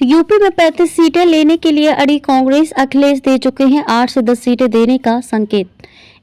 UP में 35 सीटें लेने के लिए अड़ी कांग्रेस। अखिलेश दे चुके हैं 8 से 10 सीटें देने का संकेत।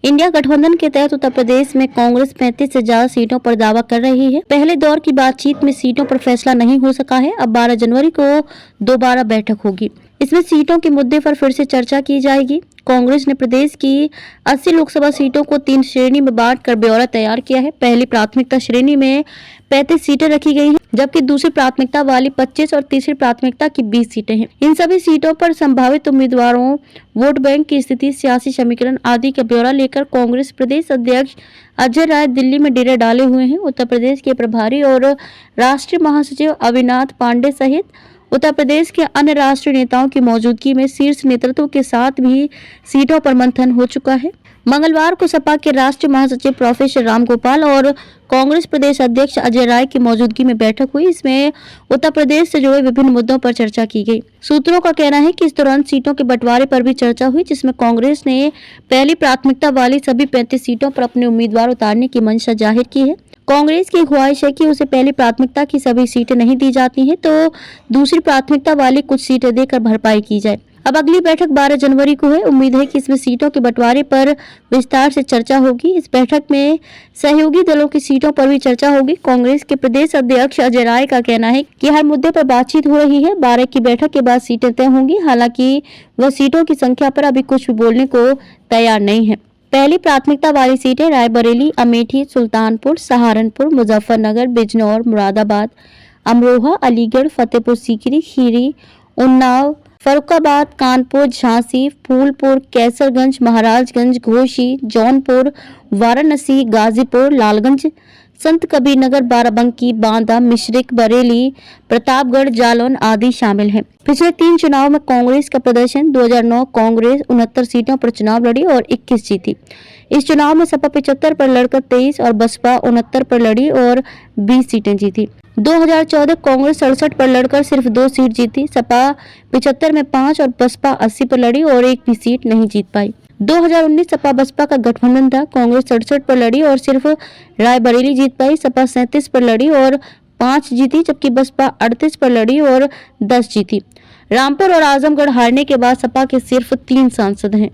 इंडिया गठबंधन के तहत उत्तर प्रदेश में कांग्रेस 35 से ज्यादा सीटों पर दावा कर रही है। पहले दौर की बातचीत में सीटों पर फैसला नहीं हो सका है। अब 12 जनवरी को दोबारा बैठक होगी। इसमें सीटों के मुद्दे पर फिर से चर्चा की जाएगी। कांग्रेस ने प्रदेश की 80 लोकसभा सीटों को 3 श्रेणी में बांटकर ब्यौरा तैयार किया है। पहली प्राथमिकता श्रेणी में 35 सीटें रखी गई हैं, जबकि दूसरी प्राथमिकता वाली 25 और तीसरी प्राथमिकता की 20 सीटें हैं। इन सभी सीटों पर संभावित उम्मीदवारों, वोट बैंक की स्थिति, सियासी समीकरण आदि का ब्यौरा लेकर कांग्रेस प्रदेश अध्यक्ष अजय राय दिल्ली में डेरा डाले हुए हैं। उत्तर प्रदेश के प्रभारी और राष्ट्रीय महासचिव अविनाथ पांडे सहित उत्तर प्रदेश के अन्य राष्ट्रीय नेताओं की मौजूदगी में शीर्ष नेतृत्व के साथ भी सीटों पर मंथन हो चुका है। मंगलवार को सपा के राष्ट्रीय महासचिव प्रोफेसर रामगोपाल और कांग्रेस प्रदेश अध्यक्ष अजय राय की मौजूदगी में बैठक हुई। इसमें उत्तर प्रदेश से जुड़े विभिन्न मुद्दों पर चर्चा की गई। सूत्रों का कहना है कि इस दौरान सीटों के बंटवारे पर भी चर्चा हुई, जिसमें कांग्रेस ने पहली प्राथमिकता वाली सभी 35 सीटों पर अपने उम्मीदवार उतारने की मंशा जाहिर की है। कांग्रेस की ख्वाहिश है कि उसे पहली प्राथमिकता की सभी सीटें नहीं दी जाती हैं, तो दूसरी प्राथमिकता वाली कुछ सीटें देकर भरपाई की जाए। अब अगली बैठक 12 जनवरी को है। उम्मीद है कि इसमें सीटों के बंटवारे पर विस्तार से चर्चा होगी। इस बैठक में सहयोगी दलों की सीटों पर भी चर्चा होगी। कांग्रेस के प्रदेश अध्यक्ष अजय राय का कहना है कि हर मुद्दे पर बातचीत हो रही है। 12 की बैठक के बाद सीटें तय होंगी। हालांकि वह सीटों की संख्या पर अभी कुछ भी बोलने को तैयार नहीं है। पहली प्राथमिकता वाली सीटें रायबरेली, अमेठी, सुल्तानपुर, सहारनपुर, मुजफ्फरनगर, बिजनौर, मुरादाबाद, अमरोहा, अलीगढ़, फतेहपुर सीकरी, खीरी, उन्नाव, फर्रुखाबाद, कानपुर, झांसी, फूलपुर, कैसरगंज, महाराजगंज, घोसी, जौनपुर, वाराणसी, गाजीपुर, लालगंज, संत कबीर नगर, बाराबंकी, बांदा, मिश्रिक, बरेली, प्रतापगढ़, जालौन आदि शामिल हैं। पिछले 3 चुनाव में कांग्रेस का प्रदर्शन 2009 कांग्रेस 69 सीटों पर चुनाव लड़ी और 21 जीती। इस चुनाव में सपा 75 पर लड़कर 23 और बसपा 69 पर लड़ी और 20 सीटें जीती। 2014 कांग्रेस 67 पर लड़कर सिर्फ 2 सीट जीती। सपा 75 में 5 और बसपा 80 पर लड़ी और एक भी सीट नहीं जीत पाई। 2019 सपा बसपा का गठबंधन था। कांग्रेस 67 पर लड़ी और सिर्फ रायबरेली जीत पाई। सपा 37 पर लड़ी और 5 जीती, जबकि बसपा 38 पर लड़ी और 10 जीती। रामपुर और आजमगढ़ हारने के बाद सपा के सिर्फ 3 सांसद हैं।